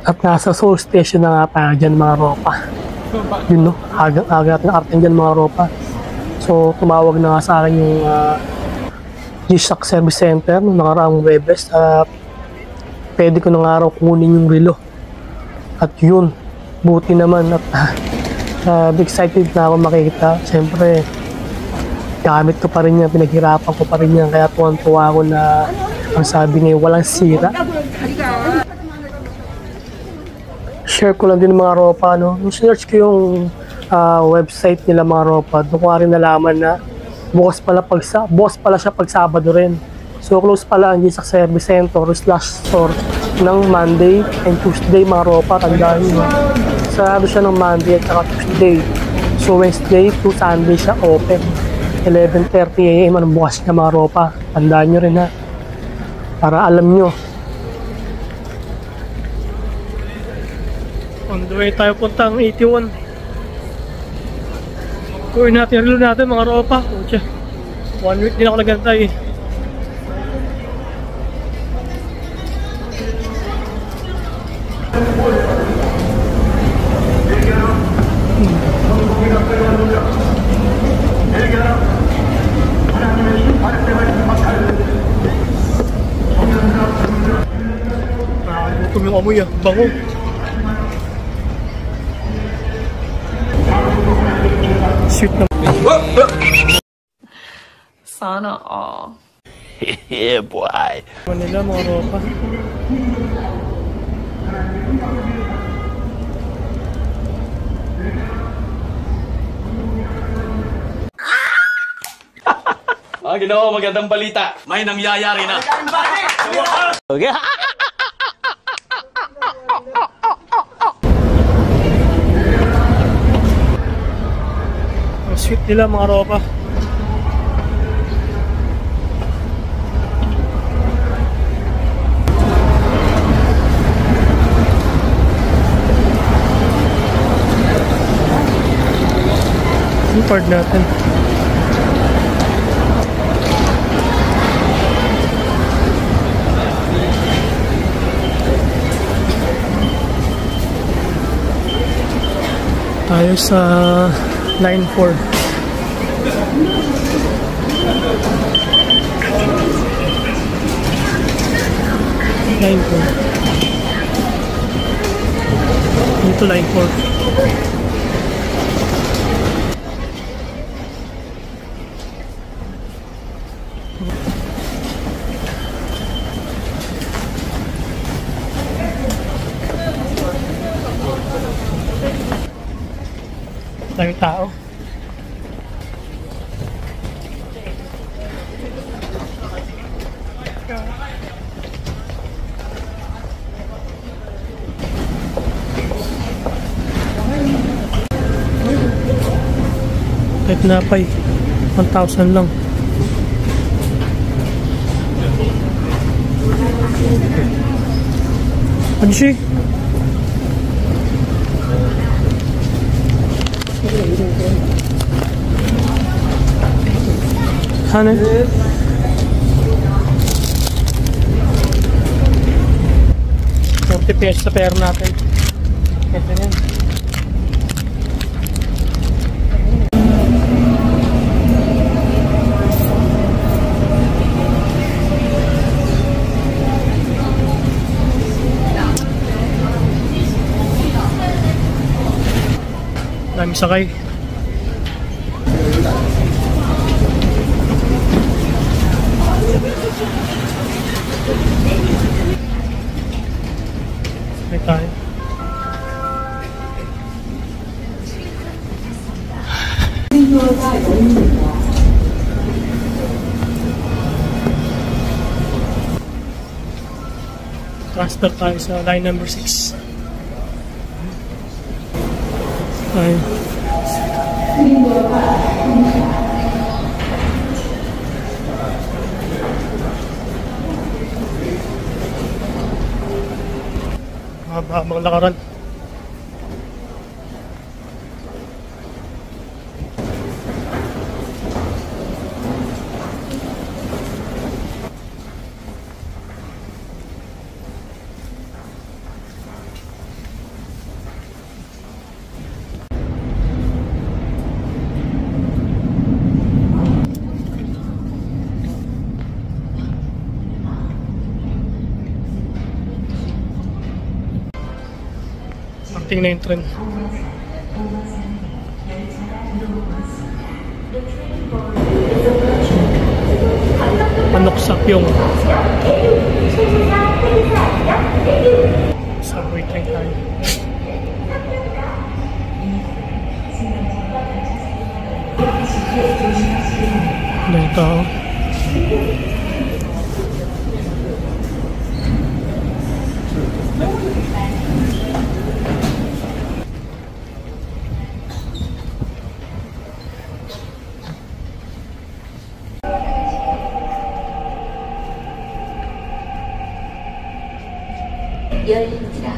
At nasa Seoul Station na nga tayo dyan mga ropa. Yun no, aga natin arating dyan mga ropa. So tumawag na nga sa akin yung G-Shock Service Center nung nakaraang Webes. Pwede ko na nga raw kunin yung relo. At yun, buti naman at excited na ako makikita. Siyempre, gamit ko pa rin yan, pinaghirapan ko pa rin yan. Kaya tuwan-tuwa ako na ang sabi niya, walang sira. Share ko lang din mga ropa, no? Nung search ko yung website nila mga ropa, doon ko rin nalaman na bukas pala siya pag Sabado rin. So close pala ang G-Shock Service Center / store ng Monday and Tuesday mga ropa, tandaan nyo. Sarado siya ng Monday at saka Tuesday. So Wednesday to Sunday siya open. 11:30 AM ang bukas niya mga ropa. Tandaan nyo rin ha. Para alam nyo. On the way tayo puntang 81. Kuhin natin, relo natin mga ropa. Ocha, 1 week din ako nagantay. Nakalimutom yung amoy ah, bango. Shoot na. Sana all. Yeah, boy. Manila mga ropa. Ginawa magandang balita. May nangyayari na. Okay. Ang sweet nila mga ropa. Yung card natin. Tayo sa line 4. Line 4. Dito line 4. Daming tao. Kahit napay 1,000 lang. Ano siya? Hani? 40 pesos sa pera natin. Ito yan. Dami sakay. May tayo. Transfer tayo sa line number 6. Tayo. Mahabang lakaran. Parating na yung tren. Manok sa Pyong. Subway train tayo. Dahil tao. 열립니다.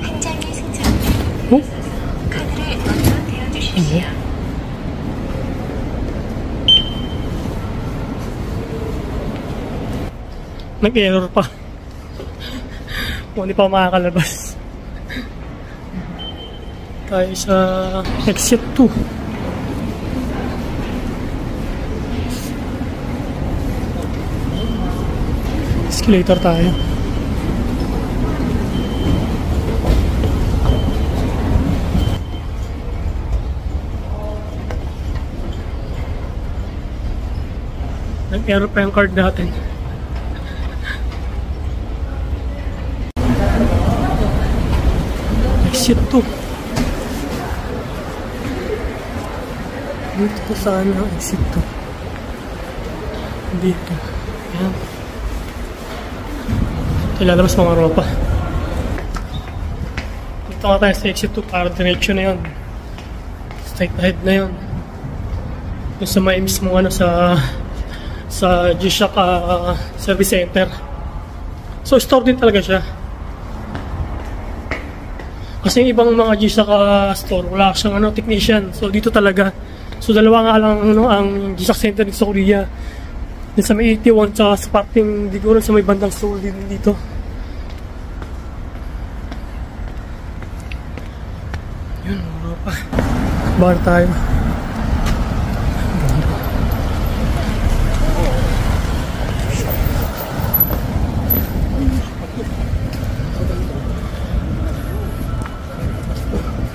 한 장의 승차. 카드를 먼저 대어주십시오. Nag-error pa. Hindi pa makakalabas. Tayo sa exit 2. Escalator tayo. Nag-error pa yung card natin. Exit 2. Dito saan ang exit 2? Dito. Ayan. Ilalabas mga ropa. Dito nga tayo sa exit 2 para diretso na yun. Straight ahead na yun. Yung sa may mismo ano sa G-Shock service center. So store din talaga siya. Kasi yung ibang mga G-Shock store, wala siyang technician. So dito talaga. So dalawa nga lang ang G-Shock center dito sa Korea. Dito sa may 81 sa parting diguro sa may bandang Seoul din dito. Yun, Europa. Bar tayo.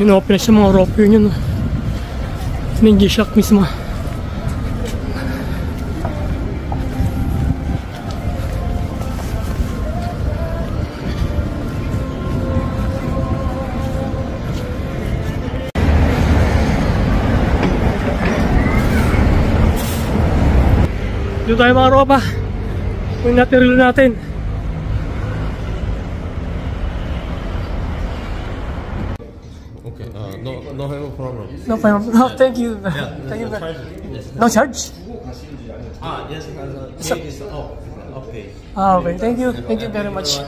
Inopen na siya mga rope yun. Ito yung G-Shock mismo. Dito tayo mga ropa. Kung natin relo natin. No have a problem. No problem. No, thank you. Thank you. No charge? Yes, gate is off. Okay. Okay. Thank you. Thank you very much.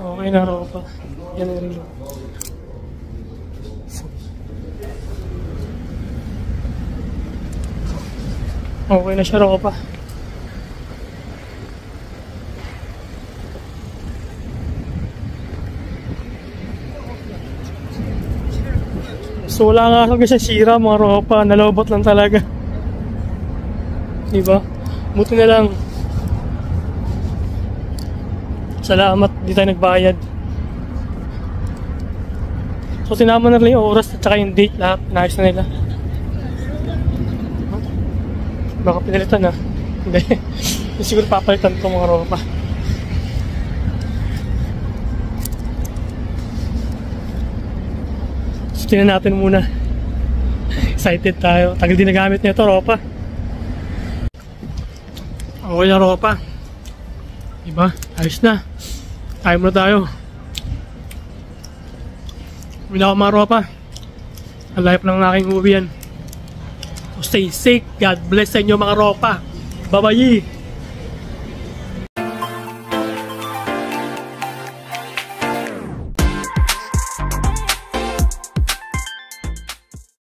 Okay na ropa. Yan ang relo. Okay na siya ropa. So wala nga kasi siya sira mga ropa, nalobot lang talaga. Diba? Buti na lang. Salamat, di tayo nagbayad. So tinama na rin yung oras at saka yung date, lahat naayos na nila. Baka pinalitan na. Hindi. Siguro papalitan ko mga ropa. Tingnan natin muna. Excited tayo. Tagal din nagamit nito, ropa. Okay na ropa. Diba? Ayos na. Kaya muna tayo. Uwi na ako mga ropa. Ang life lang ng aking uwi yan. So stay safe. God bless sa inyo mga ropa. Bye-bye.